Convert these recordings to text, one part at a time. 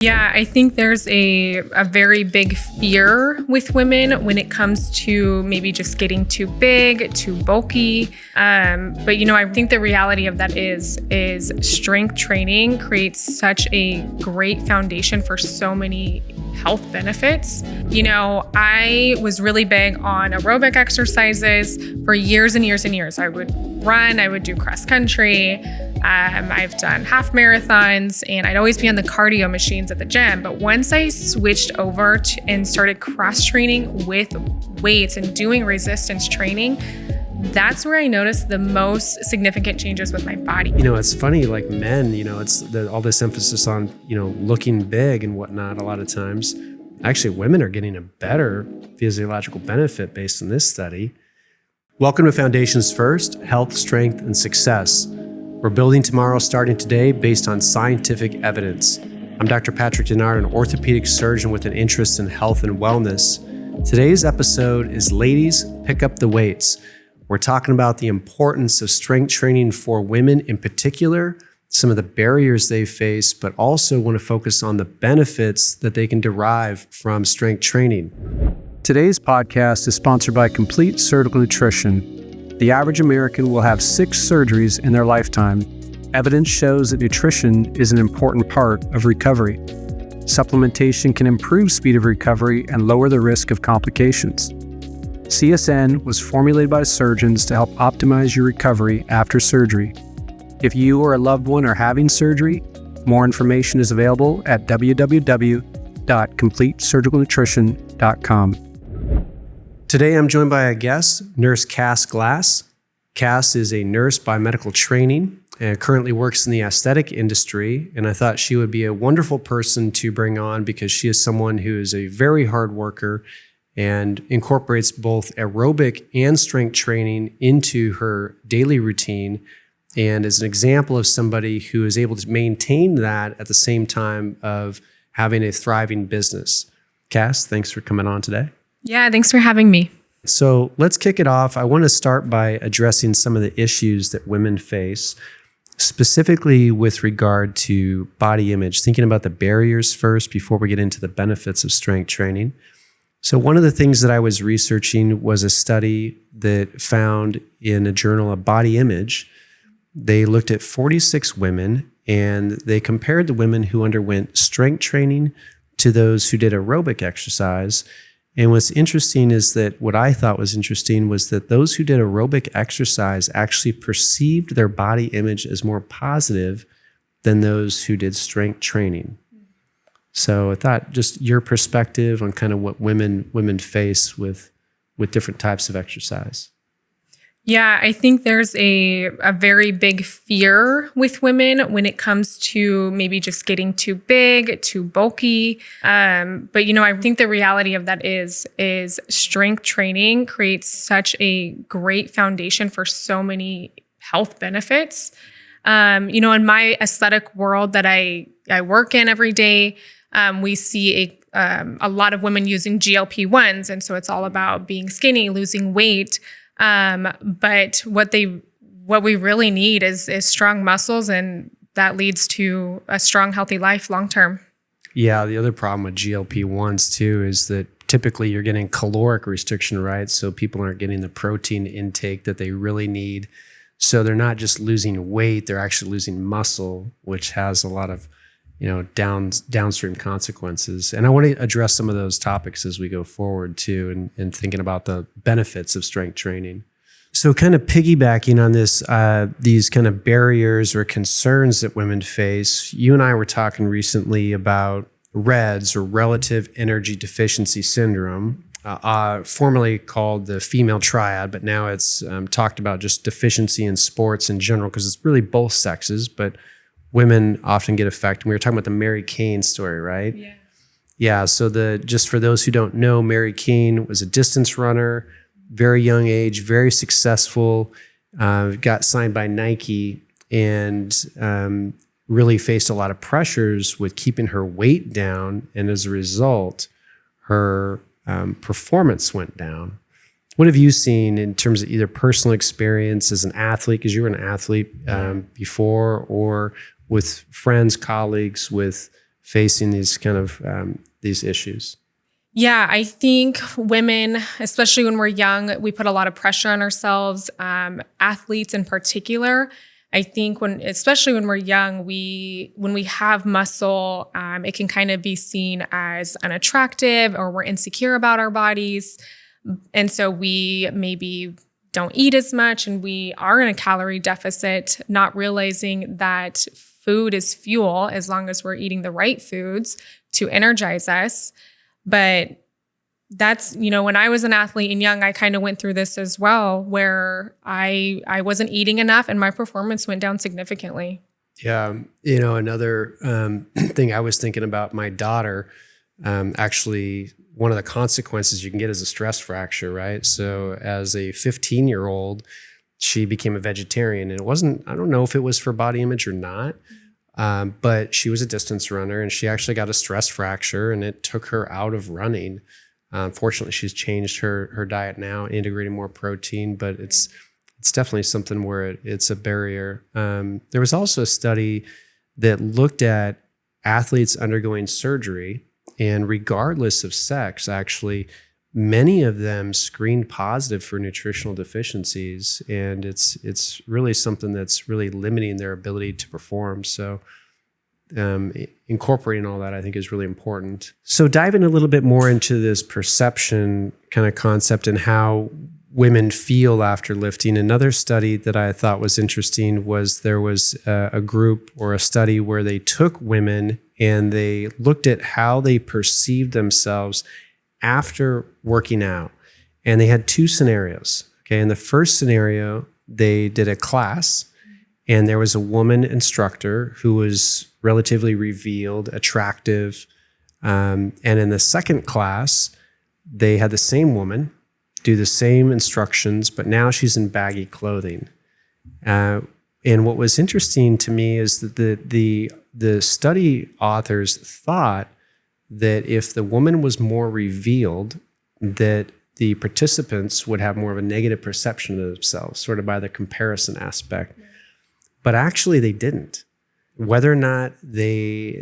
Yeah, I think there's a very big fear with women when it comes to maybe just getting too big, too bulky. But I think the reality of that is strength training creates such a great foundation for so many health benefits. I was really big on aerobic exercises for years and years and years. I would run, I would do cross country. I've done half marathons, and I'd always be on the cardio machines at the gym. But once I switched over and started cross training with weights and doing resistance training, that's where I noticed the most significant changes with my body. It's funny, like men, it's all this emphasis on, looking big and whatnot a lot of times. Actually, women are getting a better physiological benefit based on this study. Welcome to Foundations First, Health, Strength, and Success. We're building tomorrow starting today based on scientific evidence. I'm Dr. Patrick Denard, an orthopedic surgeon with an interest in health and wellness. Today's episode is Ladies, Pick Up the Weights. We're talking about the importance of strength training for women in particular, some of the barriers they face, but also want to focus on the benefits that they can derive from strength training. Today's podcast is sponsored by Complete Surgical Nutrition. The average American will have 6 surgeries in their lifetime. Evidence shows that nutrition is an important part of recovery. Supplementation can improve speed of recovery and lower the risk of complications. CSN was formulated by surgeons to help optimize your recovery after surgery. If you or a loved one are having surgery, more information is available at www.completesurgicalnutrition.com. Today, I'm joined by a guest, Nurse Cass Glass. Cass is a nurse by medical training and currently works in the aesthetic industry. And I thought she would be a wonderful person to bring on because she is someone who is a very hard worker and incorporates both aerobic and strength training into her daily routine, and is an example of somebody who is able to maintain that at the same time of having a thriving business. Cass, thanks for coming on today. Yeah, thanks for having me. So let's kick it off. I want to start by addressing some of the issues that women face, specifically with regard to body image, thinking about the barriers first before we get into the benefits of strength training. So one of the things that I was researching was a study that found in a journal of body image. They looked at 46 women and they compared the women who underwent strength training to those who did aerobic exercise. And what's interesting is that what I thought was interesting was that those who did aerobic exercise actually perceived their body image as more positive than those who did strength training. So I thought just your perspective on kind of what women face with different types of exercise. Yeah, I think there's a very big fear with women when it comes to maybe just getting too big, too bulky. But I think the reality of that is strength training creates such a great foundation for so many health benefits. In my aesthetic world that I work in every day, we see a lot of women using GLP-1s, and so it's all about being skinny, losing weight. But what we really need is strong muscles, and that leads to a strong, healthy life long-term. Yeah. The other problem with GLP-1s too is that typically you're getting caloric restriction, right? So people aren't getting the protein intake that they really need. So they're not just losing weight, they're actually losing muscle, which has a lot of, downstream consequences. And I want to address some of those topics as we go forward too, and thinking about the benefits of strength training. So kind of piggybacking on this, these kind of barriers or concerns that women face, you and I were talking recently about REDS, or relative energy deficiency syndrome, formerly called the female triad, but now it's talked about just deficiency in sports in general, because it's really both sexes, but women often get affected. We were talking about the Mary Cain story, right? Yeah. Yeah. So just for those who don't know, Mary Cain was a distance runner, very young age, very successful, got signed by Nike, and really faced a lot of pressures with keeping her weight down. And as a result, her performance went down. What have you seen in terms of either personal experience as an athlete, because you were an athlete before, or with friends, colleagues with facing these kind of these issues? Yeah, I think women, especially when we're young, we put a lot of pressure on ourselves. Athletes in particular, I think especially when we're young, when we have muscle, it can kind of be seen as unattractive, or we're insecure about our bodies. And so we maybe don't eat as much, and we are in a calorie deficit, not realizing that food is fuel as long as we're eating the right foods to energize us. But that's, when I was an athlete and young, I kind of went through this as well, where I wasn't eating enough and my performance went down significantly. Yeah. Another thing I was thinking about, my daughter, actually, one of the consequences you can get is a stress fracture, right? So as a 15-year-old, she became a vegetarian, and I don't know if it was for body image or not, but she was a distance runner, and she actually got a stress fracture, and it took her out of running. Fortunately, she's changed her diet now, integrating more protein, but it's definitely something where it's a barrier. There was also a study that looked at athletes undergoing surgery, and regardless of sex, actually, many of them screened positive for nutritional deficiencies, and it's really something that's really limiting their ability to perform. So incorporating all that, I think, is really important. So diving a little bit more into this perception kind of concept and how women feel after lifting. Another study that I thought was interesting was there was a group or a study where they took women and they looked at how they perceived themselves after working out. And they had two scenarios. Okay. In the first scenario, they did a class, and there was a woman instructor who was relatively revealed, attractive. And in the second class, they had the same woman do the same instructions, but now she's in baggy clothing. And what was interesting to me is that the study authors thought that if the woman was more revealed, that the participants would have more of a negative perception of themselves, sort of by the comparison aspect. But actually they didn't. Whether or not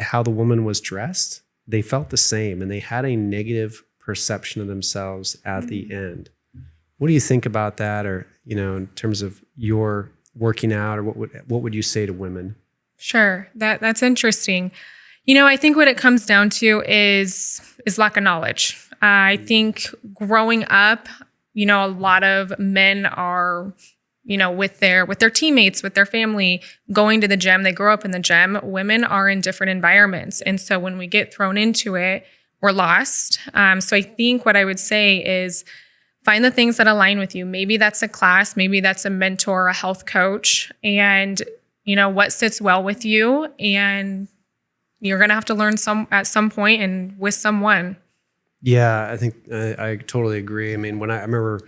how the woman was dressed, they felt the same, and they had a negative perception of themselves at the end. What do you think about that, or in terms of your working out, or what would you say to women? Sure, that's interesting. I think what it comes down to is lack of knowledge. I think growing up, a lot of men are, with their teammates, with their family, going to the gym. They grow up in the gym. Women are in different environments, and so when we get thrown into it, we're lost. So I think what I would say is find the things that align with you. Maybe that's a class, maybe that's a mentor, a health coach, and what sits well with you. And you're going to have to learn at some point and with someone. Yeah, I think I totally agree. I mean, when I remember,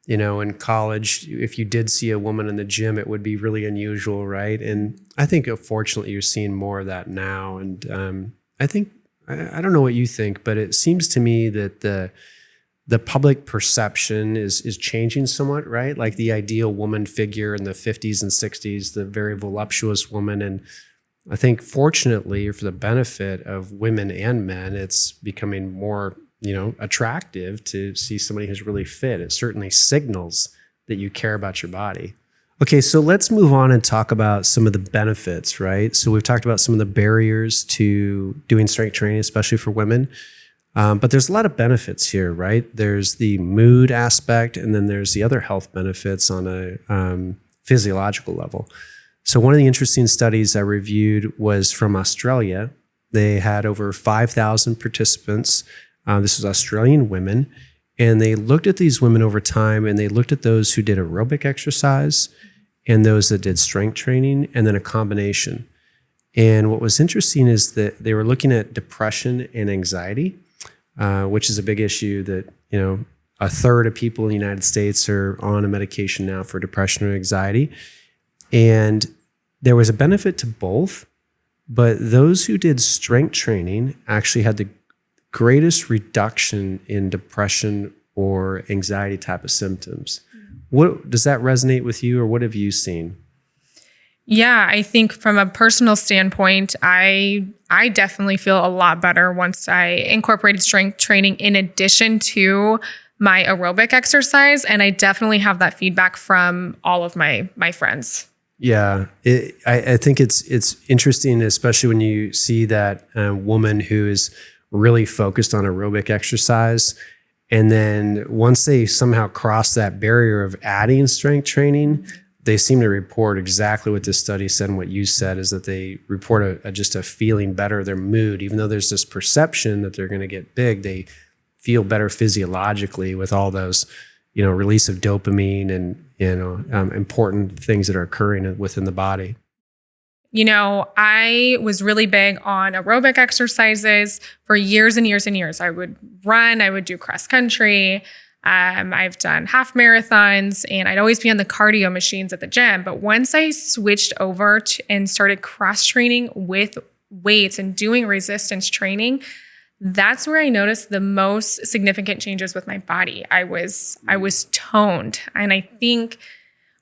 in college, if you did see a woman in the gym, it would be really unusual, right? And I think, fortunately, you're seeing more of that now. And I think, I don't know what you think, but it seems to me that the public perception is changing somewhat, right? Like the ideal woman figure in the 50s and 60s, the very voluptuous woman. And I think, fortunately, for the benefit of women and men, it's becoming more, attractive to see somebody who's really fit. It certainly signals that you care about your body. Okay, so let's move on and talk about some of the benefits, right? So we've talked about some of the barriers to doing strength training, especially for women. But there's a lot of benefits here, right? There's the mood aspect, and then there's the other health benefits on a physiological level. So one of the interesting studies I reviewed was from Australia. They had over 5,000 participants. This was Australian women. And they looked at these women over time, and they looked at those who did aerobic exercise and those that did strength training, and then a combination. And what was interesting is that they were looking at depression and anxiety, which is a big issue that, a third of people in the United States are on a medication now for depression or anxiety. And there was a benefit to both, but those who did strength training actually had the greatest reduction in depression or anxiety type of symptoms. What does that resonate with you, or what have you seen? Yeah, I think from a personal standpoint, I definitely feel a lot better once I incorporated strength training in addition to my aerobic exercise, and I definitely have that feedback from all of my friends. Yeah, I think it's interesting, especially when you see that woman who is really focused on aerobic exercise, and then once they somehow cross that barrier of adding strength training, they seem to report exactly what this study said and what you said, is that they report just a feeling better, their mood, even though there's this perception that they're going to get big, they feel better physiologically with all those, release of dopamine and, important things that are occurring within the body. I was really big on aerobic exercises for years and years and years. I would run, I would do cross country. I've done half marathons, and I'd always be on the cardio machines at the gym. But once I switched over and started cross training with weights and doing resistance training, that's where I noticed the most significant changes with my body. I was toned, and I think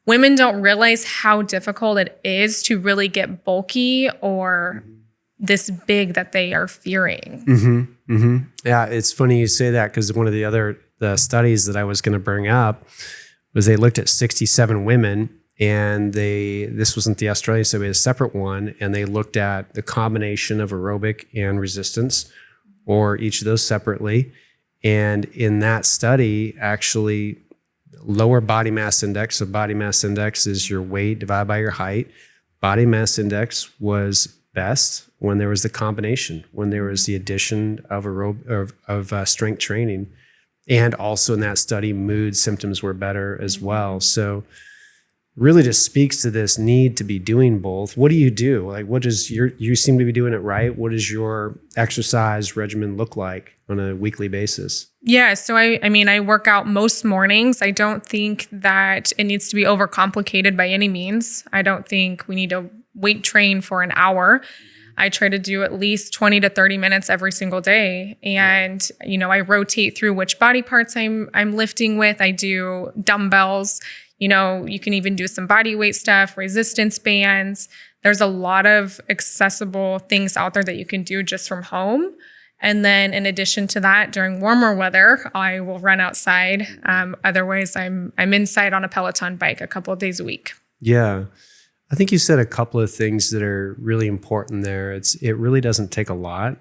women don't realize how difficult it is to really get bulky or this big that they are fearing. Mm-hmm. Mm-hmm. Yeah, it's funny you say that, because one of the studies that I was going to bring up was they looked at 67 women, and this wasn't the Australia study, it was a separate one, and they looked at the combination of aerobic and resistance, or each of those separately. And in that study, actually, lower body mass index. So body mass index is your weight divided by your height. Body mass index was best when there was the combination, when there was the addition of strength training. And also in that study, mood symptoms were better as well. So really just speaks to this need to be doing both. What do you do? Like, you seem to be doing it right. What does your exercise regimen look like on a weekly basis? Yeah. So I work out most mornings. I don't think that it needs to be overcomplicated by any means. I don't think we need to weight train for an hour. I try to do at least 20 to 30 minutes every single day. And, I rotate through which body parts I'm lifting with. I do dumbbells. You can even do some body weight stuff, resistance bands. There's a lot of accessible things out there that you can do just from home. And then in addition to that, during warmer weather, I will run outside. Otherwise, I'm inside on a Peloton bike a couple of days a week. Yeah. I think you said a couple of things that are really important there. It really doesn't take a lot.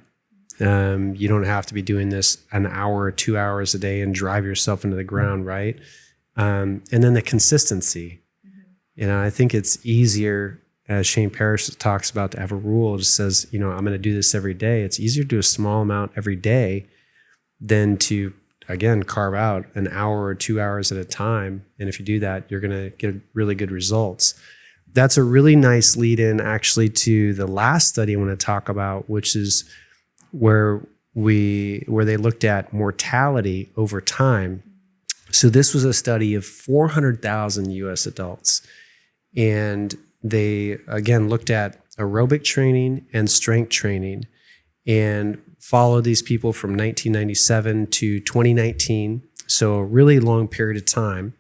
You don't have to be doing this an hour or 2 hours a day and drive yourself into the ground, right? And then the consistency. I think it's easier, as Shane Parrish talks about, to have a rule. It just says, I'm going to do this every day. It's easier to do a small amount every day than to, again, carve out an hour or 2 hours at a time. And if you do that, you're going to get really good results. That's a really nice lead in actually to the last study I want to talk about, which is where they looked at mortality over time. So this was a study of 400,000 US adults. And they, again, looked at aerobic training and strength training and followed these people from 1997 to 2019. So a really long period of time.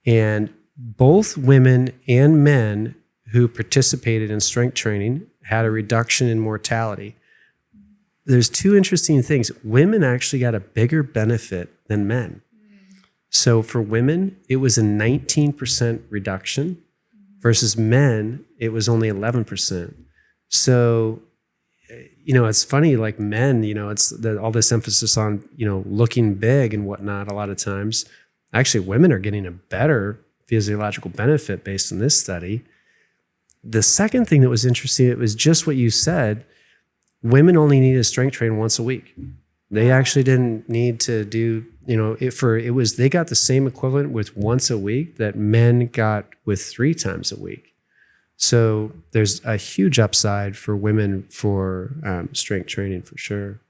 And both women and men who participated in strength training had a reduction in mortality. There's two interesting things. Women actually got a bigger benefit than men. So for women, it was a 19% reduction versus men, it was only 11%. So, it's funny, like men, it's all this emphasis on, looking big and whatnot a lot of times. Actually, women are getting a better physiological benefit based on this study. The second thing that was interesting, it was just what you said. Women only needed to strength train once a week. They actually didn't need to do, they got the same equivalent with once a week that men got with 3 times a week. So there's a huge upside for women for strength training for sure.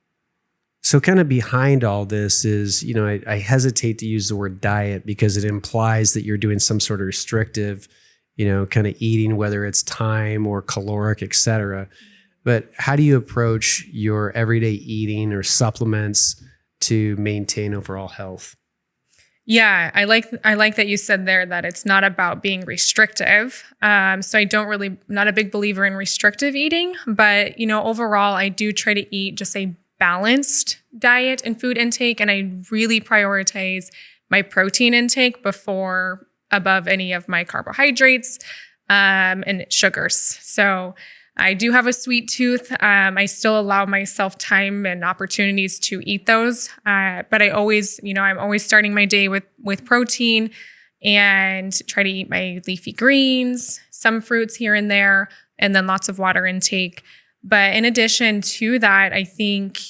So kind of behind all this is, I hesitate to use the word diet because it implies that you're doing some sort of restrictive, kind of eating, whether it's time or caloric, et cetera. But how do you approach your everyday eating or supplements to maintain overall health? Yeah, I like that you said there that it's not about being restrictive. So I don't really, not a big believer in restrictive eating, but overall, I do try to eat just a balanced diet and food intake, and I really prioritize my protein intake above any of my carbohydrates and sugars. So I do have a sweet tooth. I still allow myself time and opportunities to eat those. But I always, I'm always starting my day with protein and try to eat my leafy greens, some fruits here and there, and then lots of water intake. But in addition to that, I think,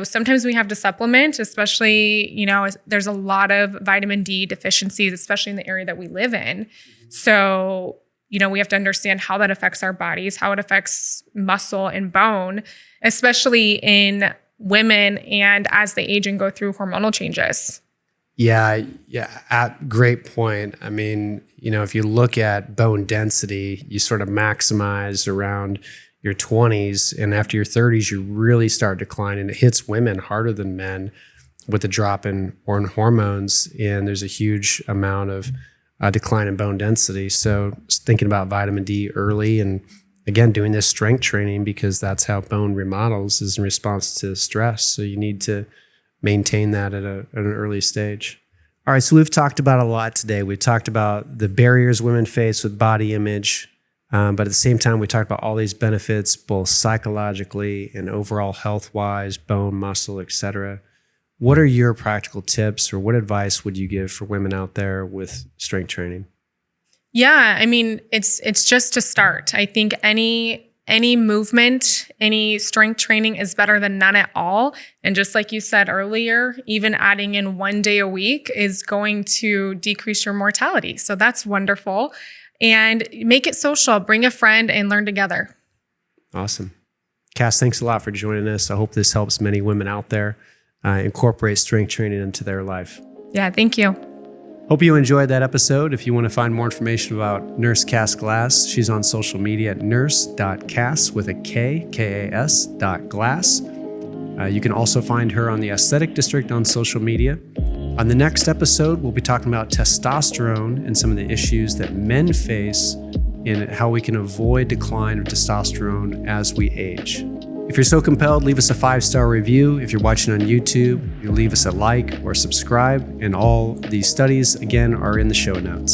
sometimes we have to supplement, especially, there's a lot of vitamin D deficiencies, especially in the area that we live in. So, we have to understand how that affects our bodies, how it affects muscle and bone, especially in women and as they age and go through hormonal changes. Yeah. Great point. I mean, if you look at bone density, you sort of maximize around your 20s, and after your 30s, you really start declining. It hits women harder than men with the drop in hormones, and there's a huge amount of decline in bone density. So thinking about vitamin D early, and again, doing this strength training, because that's how bone remodels, is in response to stress. So you need to maintain that at an early stage. All right, so we've talked about a lot today. We've talked about the barriers women face with body image, but at the same time, we talked about all these benefits, both psychologically and overall health-wise, bone, muscle, etc. What are your practical tips, or what advice would you give for women out there with strength training? Yeah, I mean, it's just to start. I think any movement, any strength training is better than none at all. And just like you said earlier, even adding in 1 day a week is going to decrease your mortality. So that's wonderful. And make it social. Bring a friend and learn together. Awesome. Cass, thanks a lot for joining us. I hope this helps many women out there incorporate strength training into their life. Yeah, thank you. Hope you enjoyed that episode. If you want to find more information about Nurse Cass Glass, she's on social media at nurse.cass with a K, K-A-S .glass. You can also find her on the Aesthetic District on social media. On the next episode, we'll be talking about testosterone and some of the issues that men face and how we can avoid decline of testosterone as we age. If you're so compelled, leave us a 5-star review. If you're watching on YouTube, you leave us a like or subscribe. And all these studies, again, are in the show notes.